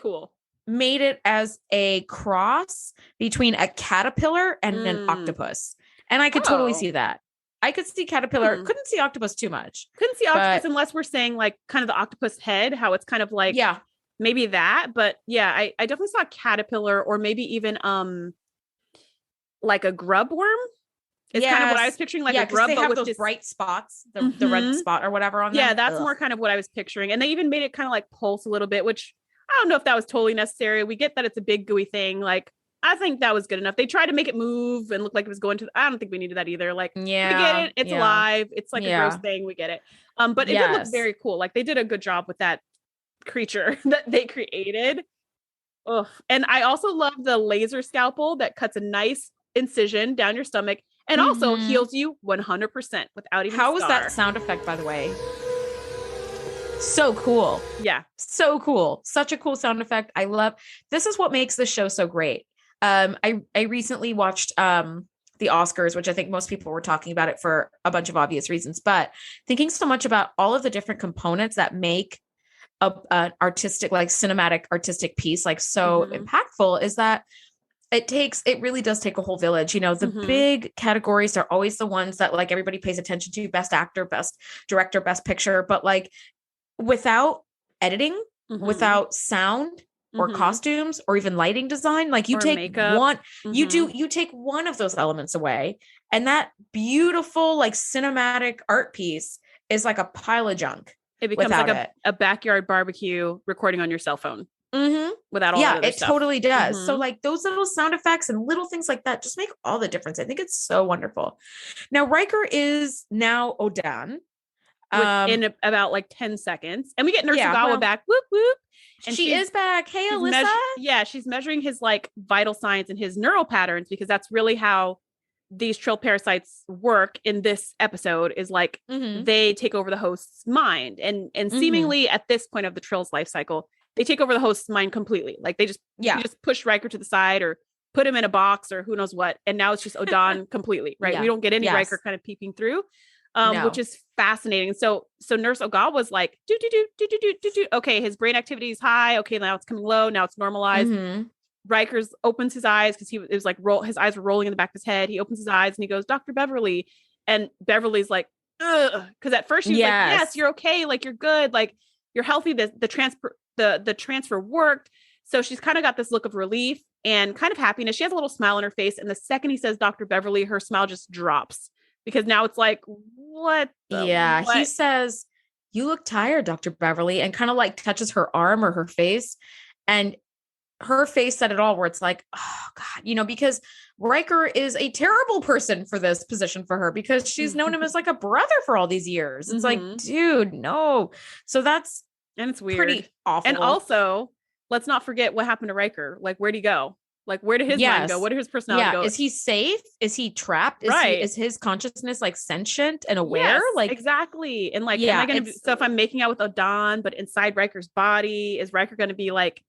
made it as a cross between a caterpillar and an octopus. And I could totally see that. I could see caterpillar. Couldn't see octopus too much. Couldn't see octopus unless we're saying kind of the octopus head, how it's kind of maybe that. But yeah, I definitely saw a caterpillar or maybe even a grub worm. It's kind of what I was picturing, a grub, they but have with those just bright spots, the red spot or whatever on them. Yeah, that's more kind of what I was picturing. And they even made it kind of pulse a little bit, which I don't know if that was totally necessary. We get that it's a big gooey thing. I think that was good enough. They tried to make it move and look like it was going to. I don't think we needed that either. We get it. It's alive. It's a gross thing. We get it. But it did look very cool. They did a good job with that creature that they created. Ugh. And I also love the laser scalpel that cuts a nice incision down your stomach. And also heals you 100% without even How was that sound effect, by the way? So cool. Yeah. So cool. Such a cool sound effect. I love, this is what makes this show so great. I recently watched the Oscars, which I think most people were talking about it for a bunch of obvious reasons, but thinking so much about all of the different components that make an artistic, cinematic artistic piece, so impactful is that it really does take a whole village. The big categories are always the ones that everybody pays attention to: best actor, best director, best picture. But without editing, without sound, or costumes or even lighting design. Like you Or take makeup. one, you take one of those elements away, and that beautiful, like cinematic art piece is like a pile of junk. It becomes without like it. a backyard barbecue recording on your cell phone without all that other it stuff. totally does. So like those little sound effects and little things like that just make all the difference. I think it's so wonderful. Now Riker is now Odan. In about like 10 seconds. And we get Nurse Yeah, Ogawa well, back. Whoop, whoop. And she is back. Hey, Alyssa. she's measuring his like vital signs and his neural patterns, because that's really how these Trill parasites work in this episode, is like they take over the host's mind. And seemingly at this point of the Trill's life cycle, they take over the host's mind completely. Like they just push Riker to the side or put him in a box or who knows what. And now it's just Odan completely, right? We don't get any Riker kind of peeping through. Which is fascinating. So Nurse Ogawa was like, do. Okay, his brain activity is high. Okay, now it's coming low. Now it's normalized. Riker's opens his eyes because it was like his eyes were rolling in the back of his head. He opens his eyes and he goes, Dr. Beverly. And Beverly's like, ugh. Because at first she was like, yes, you're okay. Like you're good. Like you're healthy. The transfer worked. So she's kind of got this look of relief and kind of happiness. She has a little smile on her face. And the second he says Dr. Beverly, her smile just drops. Because now it's like, what? He says, you look tired, Dr. Beverly, and kind of like touches her arm or her face. And her face said it all, where it's like, oh God, because Riker is a terrible person for this position for her, because she's known him as like a brother for all these years. It's like, dude, no. So and it's weird. Pretty awful. And also, let's not forget what happened to Riker. Like, where'd he go? Like, where did his mind go? Where did his personality go? Is he safe? Is he trapped? Is his consciousness like sentient and aware? Yes, like exactly. And like, am I going to so if I'm making out with Odan, but inside Riker's body, is Riker going to be like,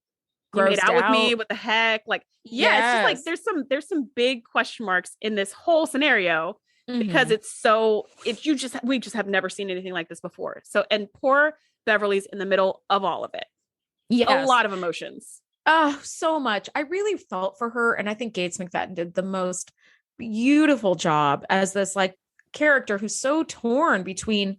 he made out with me? What the heck? Like, it's just like, there's some big question marks in this whole scenario because we just have never seen anything like this before. So, and poor Beverly's in the middle of all of it. A lot of emotions. Oh, so much. I really felt for her. And I think Gates McFadden did the most beautiful job as this like character who's so torn between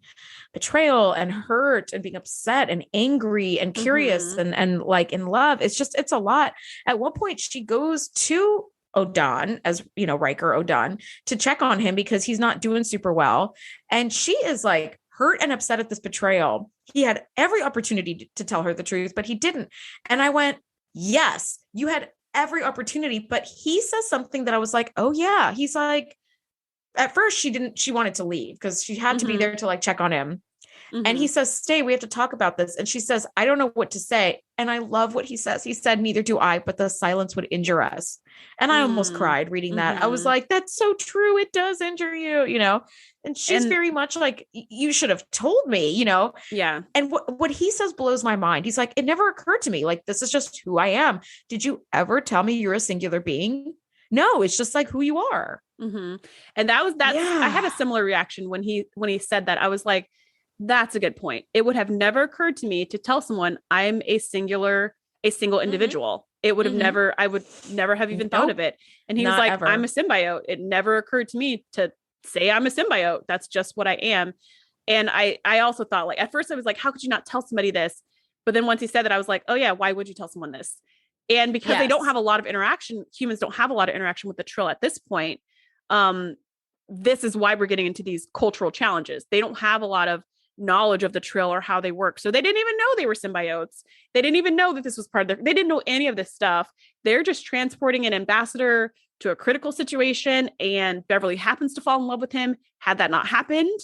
betrayal and hurt and being upset and angry and curious and like in love. It's a lot. At one point she goes to Odan, as Riker Odan, to check on him because he's not doing super well. And she is like hurt and upset at this betrayal. He had every opportunity to tell her the truth, but he didn't. And I went, yes, you had every opportunity, but he says something that I was like, oh yeah. He's like, at first she wanted to leave because she had to be there to like check on him. And he says, stay, we have to talk about this. And she says, I don't know what to say. And I love what he says. He said, neither do I, but the silence would injure us. And I almost cried reading that. I was like, that's so true. It does injure you, and she's very much like, you should have told me, Yeah. And what he says blows my mind. He's like, it never occurred to me. Like, this is just who I am. Did you ever tell me you're a singular being? No, it's just like who you are. And I had a similar reaction when he said that. I was like, that's a good point. It would have never occurred to me to tell someone I'm a single individual. It would have I would never have even thought of it. And he was like, ever. I'm a symbiote. It never occurred to me to say I'm a symbiote. That's just what I am. And I also thought, like, at first I was like, how could you not tell somebody this? But then once he said that, I was like, oh yeah, why would you tell someone this? And because they don't have a lot of interaction, humans don't have a lot of interaction with the Trill at this point. This is why we're getting into these cultural challenges. They don't have a lot of knowledge of the Trill or how they work. So they didn't even know they were symbiotes. They didn't even know that this was part of they didn't know any of this stuff. They're just transporting an ambassador to a critical situation, and Beverly happens to fall in love with him. Had that not happened,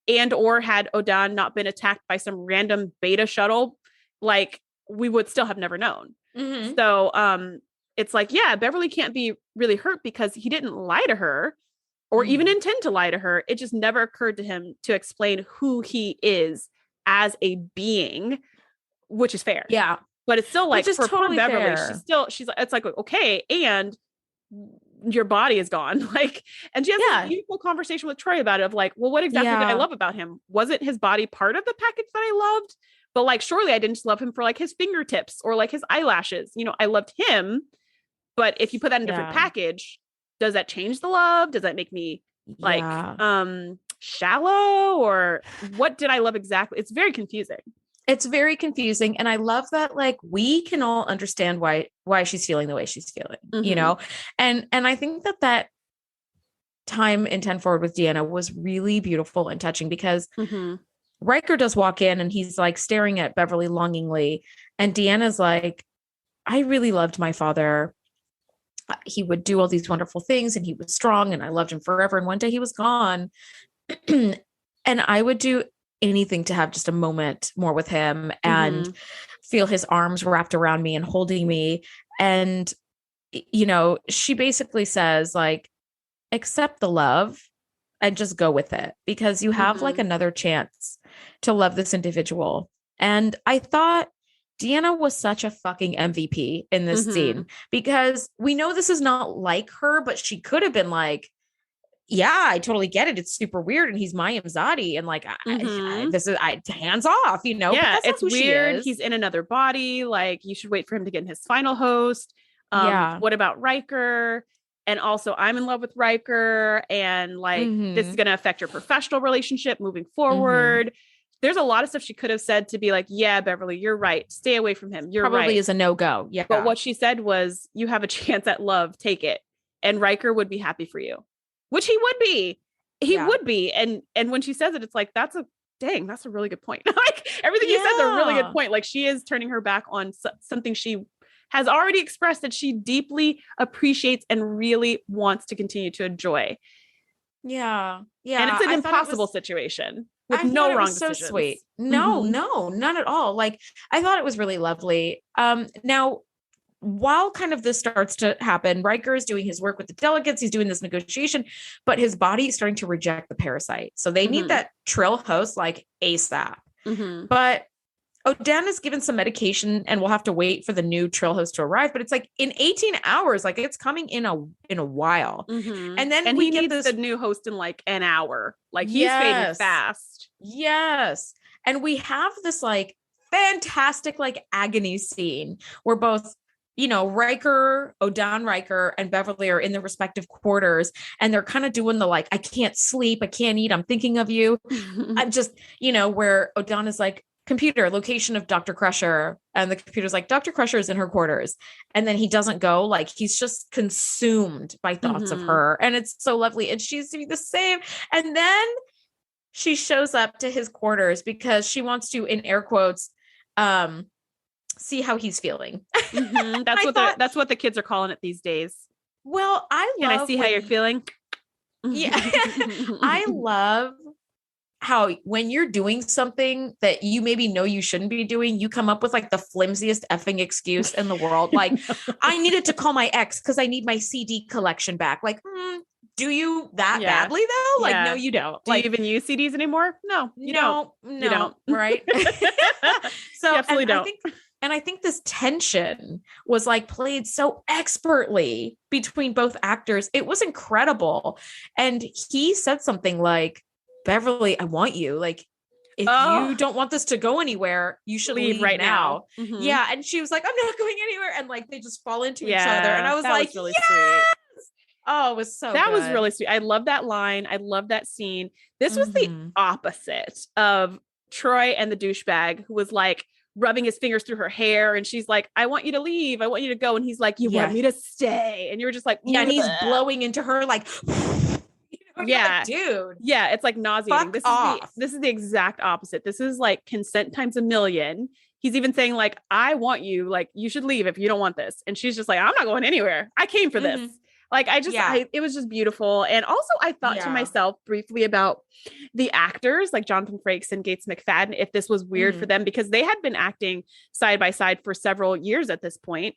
and or had Odan not been attacked by some random beta shuttle, like, we would still have never known. So it's like, yeah, Beverly can't be really hurt because he didn't lie to her or even intend to lie to her. It just never occurred to him to explain who he is as a being, which is fair. Yeah. But it's still like, for totally poor Beverly, fair. she's like, it's like, okay, and your body is gone. Like, and she has a beautiful conversation with Troy about it, of like, well, what exactly did I love about him? Wasn't his body part of the package that I loved? But like, surely I didn't just love him for like his fingertips or like his eyelashes. I loved him. But if you put that in a different package, does that change the love? Does that make me like shallow, or what did I love exactly? It's very confusing. It's very confusing. And I love that, like, we can all understand why she's feeling the way she's feeling, you know? And I think that time in 10 Forward with Deanna was really beautiful and touching because Riker does walk in and he's like staring at Beverly longingly. And Deanna's like, I really loved my father. He would do all these wonderful things and he was strong and I loved him forever. And one day he was gone. And I would do anything to have just a moment more with him and feel his arms wrapped around me and holding me. And, you know, she basically says, like, accept the love and just go with it because you have like another chance to love this individual. And I thought Deanna was such a fucking MVP in this scene because we know this is not like her, but she could have been like, yeah, I totally get it. It's super weird. And he's Mayim Zadi. And like, this is hands off, you know? Yeah, it's weird. He's in another body. Like, you should wait for him to get in his final host. What about Riker? And also, I'm in love with Riker. And like, this is going to affect your professional relationship moving forward. There's a lot of stuff she could have said to be like, yeah, Beverly, you're right. Stay away from him. You're probably right. Is a no-go. Yeah. But what she said was, you have a chance at love. Take it. And Riker would be happy for you. Which he would be. He would be. And when she says it, it's like, that's a really good point. Like everything you said is a really good point. Like she is turning her back on something she has already expressed that she deeply appreciates and really wants to continue to enjoy. Yeah. Yeah. And it's an impossible situation with no wrong decisions. So sweet. No, none at all. Like I thought it was really lovely. Now, while kind of this starts to happen, Riker is doing his work with the delegates. He's doing this negotiation, but his body is starting to reject the parasite. So they need that Trill host like ASAP. But Odan is given some medication and we'll have to wait for the new Trill host to arrive. But it's like in 18 hours, like it's coming in a while. And then we get the new host in like an hour. Like he's fading fast. Yes. And we have this like fantastic like agony scene where both, you know, Odan Riker and Beverly are in their respective quarters and they're kind of doing the like, I can't sleep, I can't eat, I'm thinking of you. I'm just, you know, where Odan is like, computer, location of Dr. Crusher. And the computer's like, Dr. Crusher is in her quarters. And then he doesn't go, like he's just consumed by thoughts of her. And it's so lovely. And she's doing the same. And then she shows up to his quarters because she wants to, in air quotes, see how he's feeling. That's what the kids are calling it these days. Well, Can I see how you're feeling? Yeah. I love how when you're doing something that you maybe know you shouldn't be doing, you come up with like the flimsiest effing excuse in the world. Like, I needed to call my ex because I need my CD collection back. Like, do you that badly though? Like, no, you don't. Do you even use CDs anymore? No, you don't. You don't. Right. So definitely don't. I think this tension was like played so expertly between both actors. It was incredible. And he said something like, Beverly, I want you. Like, if you don't want this to go anywhere, you should leave right now. Yeah. And she was like, I'm not going anywhere. And like, they just fall into each other. And I was like, really sweet. Oh, it was so That was really sweet. I love that line. I love that scene. This was the opposite of Troy and the douchebag who was like rubbing his fingers through her hair. And she's like, I want you to leave. I want you to go. And he's like, you want me to stay. And you were just like, yeah. And he's blowing into her like, yeah, like, dude. Yeah, it's like nauseating. This is the exact opposite. This is like consent times a million. He's even saying like, I want you, like you should leave if you don't want this. And she's just like, I'm not going anywhere. I came for this. Like it was just beautiful. And also I thought to myself briefly about the actors like Jonathan Frakes and Gates McFadden, if this was weird for them, because they had been acting side by side for several years at this point.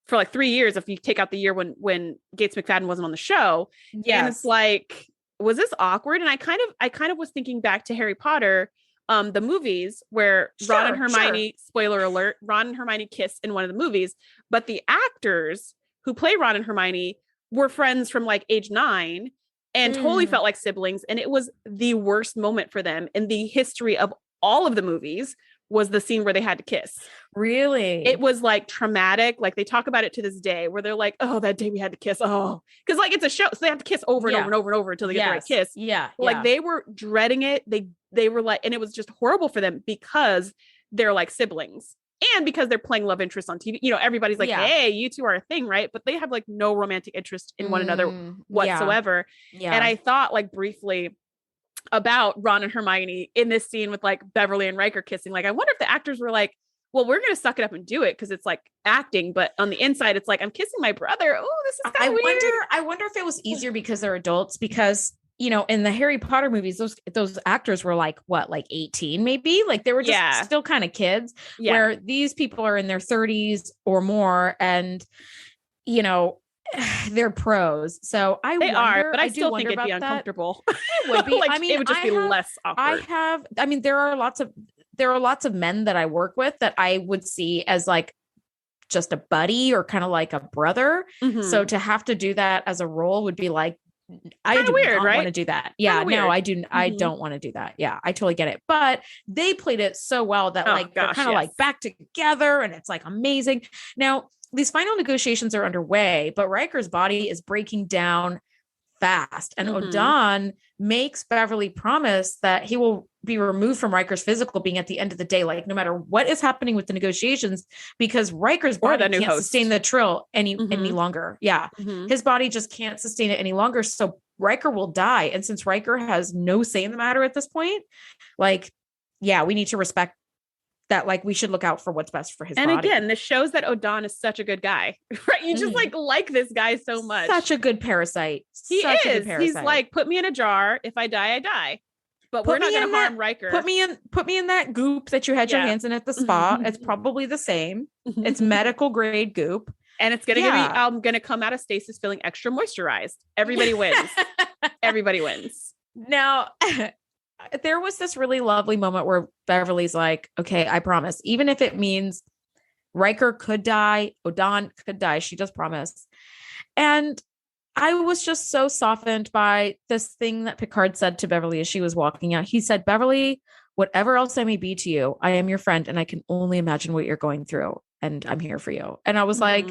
For like 3 years, if you take out the year when Gates McFadden wasn't on the show. And it's like, was this awkward? And I kind of was thinking back to Harry Potter, the movies where Ron and Hermione, spoiler alert, Ron and Hermione kiss in one of the movies, but the actors who play Ron and Hermione were friends from like age 9 and totally felt like siblings. And it was the worst moment for them in the history of all of the movies was the scene where they had to kiss. Really? It was like traumatic. Like they talk about it to this day where they're like, oh, that day we had to kiss. Oh, because like it's a show. So they have to kiss over and over and over and over until they get the right kiss. Yeah. Like they were dreading it. They were like, and it was just horrible for them because they're like siblings. And because they're playing love interest on TV, everybody's like, hey, you two are a thing, right? But they have like no romantic interest in one another whatsoever. Yeah. And I thought like briefly about Ron and Hermione in this scene with like Beverly and Riker kissing. Like, I wonder if the actors were like, well, we're going to suck it up and do it because it's like acting. But on the inside, it's like, I'm kissing my brother. Oh, this is kind of weird. I wonder if it was easier because they're adults because in the Harry Potter movies, those actors were like, what, like 18, maybe? Like they were just still kind of kids, where these people are in their 30s or more. And, they're pros. So I still think it'd be uncomfortable. It would be. Like, it would just be less awkward. There are lots of men that I work with that I would see as like just a buddy or kind of like a brother. Mm-hmm. So to have to do that as a role would be like, I do not want to do that. Yeah, no, I do. Mm-hmm. I don't want to do that. Yeah, I totally get it. But they played it so well that they're kind of like back together and it's like amazing. Now, these final negotiations are underway, but Riker's body is breaking down fast. And Odan makes Beverly promise that he will be removed from Riker's physical being at the end of the day, like no matter what is happening with the negotiations, because Riker's body can't sustain the Trill any longer. Yeah. Mm-hmm. His body just can't sustain it any longer. So Riker will die. And since Riker has no say in the matter at this point, like, yeah, we need to respect that. Like, we should look out for what's best for his body. And again, this shows that Odan is such a good guy, right? You just like this guy so much. Such a good parasite. He is. He's like, put me in a jar. If I die, I die. But we're not going to harm Riker. Put me in that goop that you had your hands in at the spa. It's probably the same. It's medical grade goop. And it's going to I'm going to come out of stasis feeling extra moisturized. Everybody wins. Everybody wins. Now, there was this really lovely moment where Beverly's like, okay, I promise. Even if it means Riker could die, Odan could die, she does promise. And I was just so softened by this thing that Picard said to Beverly as she was walking out. He said, Beverly, whatever else I may be to you, I am your friend and I can only imagine what you're going through. And I'm here for you. And I was like,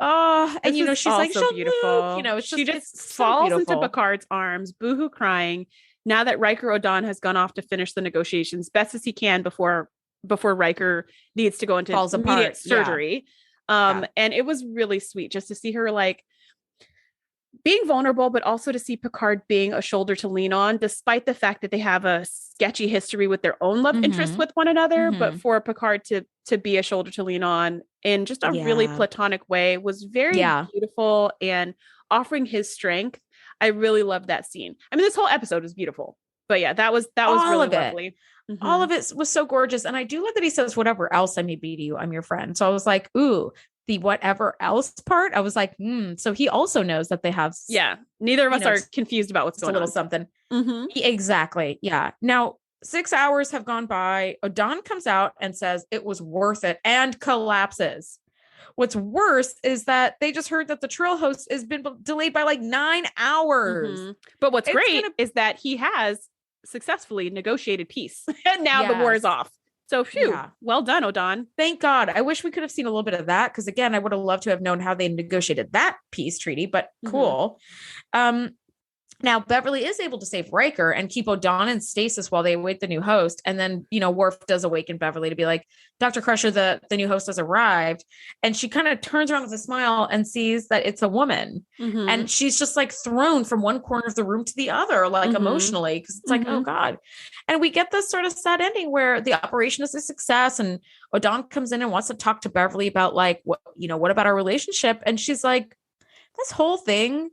oh, and she's like, so beautiful. She just falls into Picard's arms, boohoo crying. Now that Riker Odan has gone off to finish the negotiations best as he can before Riker needs to go into immediate surgery. And it was really sweet just to see her like being vulnerable, but also to see Picard being a shoulder to lean on, despite the fact that they have a sketchy history with their own love interest with one another. But for Picard to be a shoulder to lean on in just a really platonic way was very beautiful and offering his strength. I really loved that scene. I mean, this whole episode was beautiful, but yeah, that was really lovely. Mm-hmm. All of it was so gorgeous. And I do love that he says, whatever else I may be to you, I'm your friend. So I was like, ooh, the whatever else part. I was like, so he also knows that they have. Yeah. Neither of us are confused about what's going on. A little something. Mm-hmm. Exactly. Yeah. Now 6 hours have gone by. Odan comes out and says it was worth it and collapses. What's worse is that they just heard that the Trill host has been delayed by like 9 hours. Mm-hmm. But what's great is that he has successfully negotiated peace. And now the war is off. So well done, Odan. Thank God. I wish we could have seen a little bit of that. Because again, I would have loved to have known how they negotiated that peace treaty, but cool. Now, Beverly is able to save Riker and keep Odan in stasis while they await the new host. And then, Worf does awaken Beverly to be like, Dr. Crusher, the new host has arrived. And she kind of turns around with a smile and sees that it's a woman. Mm-hmm. And she's just like thrown from one corner of the room to the other, like emotionally, because it's like, oh God. And we get this sort of sad ending where the operation is a success. And Odan comes in and wants to talk to Beverly about like, what about our relationship? And she's like, this whole thing,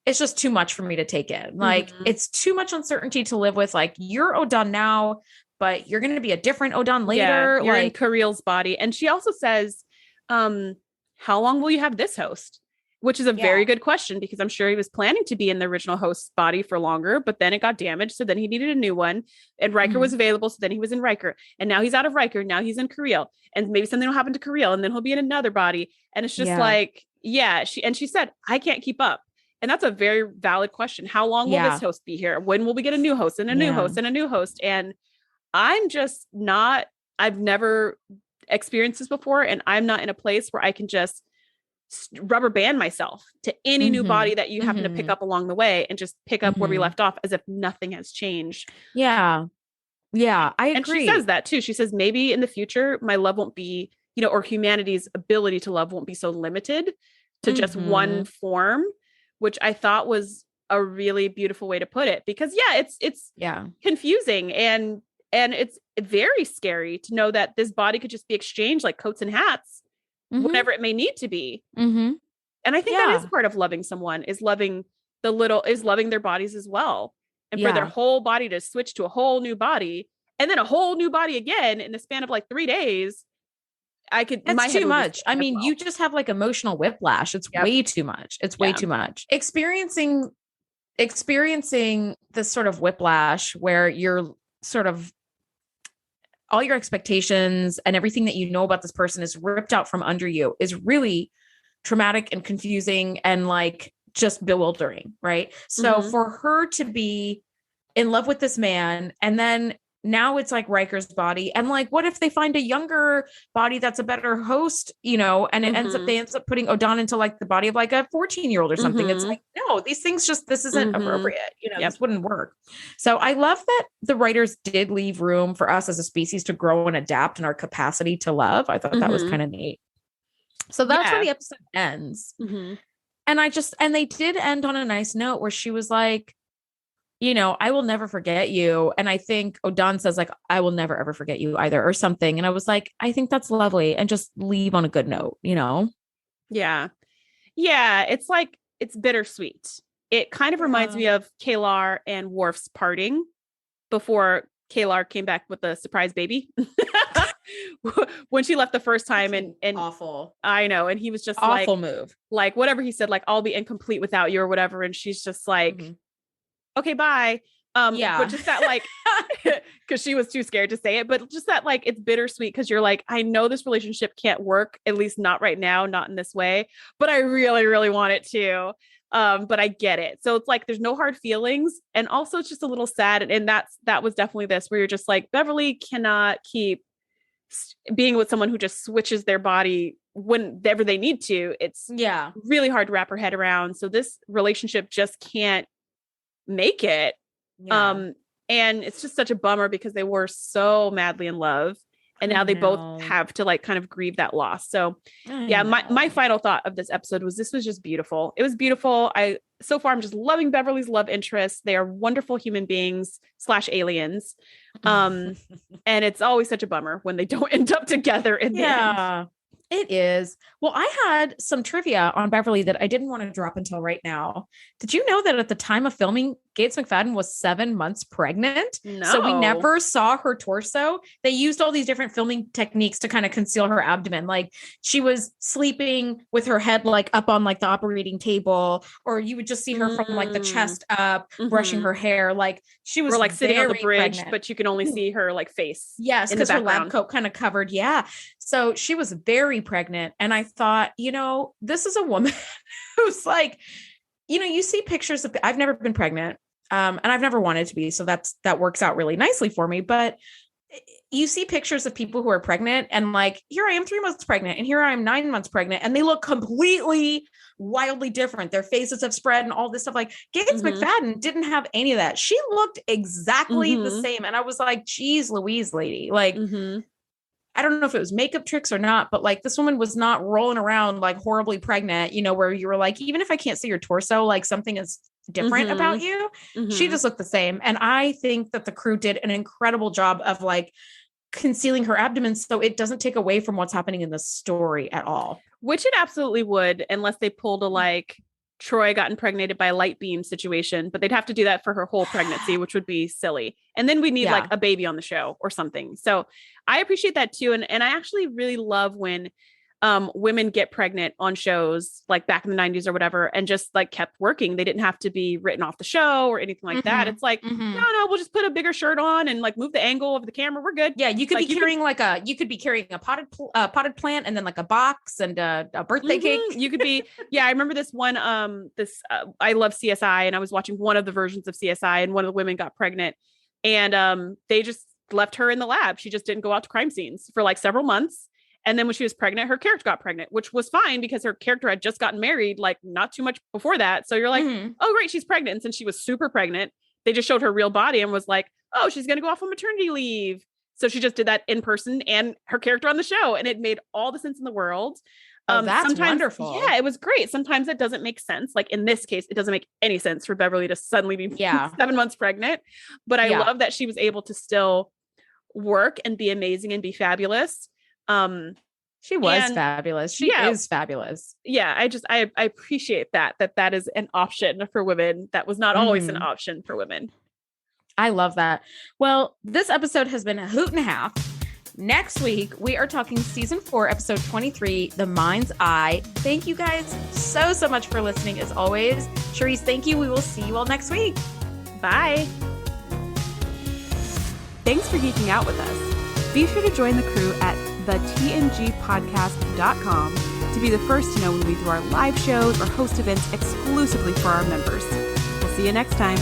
it's just too much for me to take in. Like, it's too much uncertainty to live with. Like, you're Odan now, but you're going to be a different Odan later. Yeah, you're in Kirill's body. And she also says, how long will you have this host? Which is a very good question, because I'm sure he was planning to be in the original host's body for longer, but then it got damaged. So then he needed a new one, and Riker was available. So then he was in Riker, and now he's out of Riker. Now he's in Kirill, and maybe something will happen to Kirill, and then he'll be in another body. And it's just like, she said, I can't keep up. And that's a very valid question. How long will this host be here? When will we get a new host and a new host and a new host? And I'm just not, I've never experienced this before. And I'm not in a place where I can just rubber band myself to any new body that you happen to pick up along the way and just pick up where we left off as if nothing has changed. Yeah. Yeah, I agree. And she says that too. She says, maybe in the future, my love won't be, or humanity's ability to love won't be so limited to just one form, which I thought was a really beautiful way to put it, because it's confusing and it's very scary to know that this body could just be exchanged like coats and hats whenever it may need to be. And I think that is part of loving someone, is loving their bodies as well. And for their whole body to switch to a whole new body and then a whole new body again in the span of like 3 days. That's too much. I mean, you just have like emotional whiplash. It's way too much. It's way too much. Experiencing this sort of whiplash where you're sort of all your expectations and everything that you know about this person is ripped out from under you is really traumatic and confusing and like just bewildering, right? So for her to be in love with this man, and then now it's like Riker's body, and like, what if they find a younger body that's a better host, and it ends up putting Odan into like the body of like a 14-year-old or something. It's like, no, these things this isn't appropriate. This wouldn't work. So I love that the writers did leave room for us as a species to grow and adapt in our capacity to love. I thought that was kind of neat. So that's where the episode ends. And they did end on a nice note where she was like, I will never forget you. And I think Odan says like, I will never, ever forget you either, or something. And I was like, I think that's lovely. And just leave on a good note, Yeah. Yeah. It's like, it's bittersweet. It kind of reminds me of K'Ehleyr and Worf's parting before K'Ehleyr came back with a surprise baby. When she left the first time and awful. I know. And he was just awful move. Like whatever he said, like, I'll be incomplete without you or whatever. And she's just like, okay, bye. But just that like, cause she was too scared to say it, but just that like, it's bittersweet. Cause you're like, I know this relationship can't work, at least not right now, not in this way, but I really, really want it to. But I get it. So it's like, there's no hard feelings. And also it's just a little sad. And that was definitely this, where you're just like, Beverly cannot keep being with someone who just switches their body whenever they need to. It's really hard to wrap her head around. So this relationship just can't make it. And it's just such a bummer because they were so madly in love. And now they both have to like kind of grieve that loss. So my final thought of this episode was this was just beautiful. It was beautiful. So far I'm just loving Beverly's love interest. They are wonderful human beings / aliens. And it's always such a bummer when they don't end up together in the end. It is. Well, I had some trivia on Beverly that I didn't want to drop until right now. Did you know that at the time of filming, Gates McFadden was 7 months pregnant? No. So we never saw her torso. They used all these different filming techniques to kind of conceal her abdomen. Like she was sleeping with her head like up on like the operating table, or you would just see her from like the chest up, brushing her hair. Like she was like sitting on the bridge, pregnant. But you can only see her like face. Yes, because her lab coat kind of covered. Yeah. So she was very pregnant. And I thought, this is a woman who's like, you see pictures of, I've never been pregnant. And I've never wanted to be. So that works out really nicely for me. But you see pictures of people who are pregnant and like, here I am 3 months pregnant and here I am 9 months pregnant. And they look completely wildly different. Their faces have spread and all this stuff. Like Gates McFadden didn't have any of that. She looked exactly the same. And I was like, geez, Louise lady, like, I don't know if it was makeup tricks or not, but like this woman was not rolling around like horribly pregnant, where you were like, even if I can't see your torso, like something is different about you. She just looked the same. And I think that the crew did an incredible job of like concealing her abdomen so it doesn't take away from what's happening in the story at all. Which it absolutely would, unless they pulled a like Troy got impregnated by a light beam situation, but they'd have to do that for her whole pregnancy, which would be silly. And then we need like a baby on the show or something. So I appreciate that too. And I actually really love when women get pregnant on shows like back in the 90s or whatever, and just like kept working. They didn't have to be written off the show or anything like that. It's like, no, we'll just put a bigger shirt on and like move the angle of the camera. We're good. Yeah. You could be carrying you could be carrying a potted plant and then like a box and a birthday cake. You could be, I remember this one, I love CSI and I was watching one of the versions of CSI and one of the women got pregnant and they just left her in the lab. She just didn't go out to crime scenes for like several months. And then when she was pregnant, her character got pregnant, which was fine because her character had just gotten married, like not too much before that. So you're like, oh, great, she's pregnant. And since she was super pregnant, they just showed her real body and was like, oh, she's going to go off on maternity leave. So she just did that in person and her character on the show. And it made all the sense in the world. That's wonderful. Yeah, it was great. Sometimes it doesn't make sense. Like in this case, it doesn't make any sense for Beverly to suddenly be 7 months pregnant. But I love that she was able to still work and be amazing and be fabulous. She was fabulous. She is fabulous. Yeah. I appreciate that is an option for women. That was not always an option for women. I love that. Well, this episode has been a hoot and a half. Next week, we are talking season 4, episode 23, The Mind's Eye. Thank you guys so much for listening as always. Shereese, thank you. We will see you all next week. Bye. Thanks for geeking out with us. Be sure to join the crew at thetngpodcast.com to be the first to know when we do our live shows or host events exclusively for our members. We'll see you next time.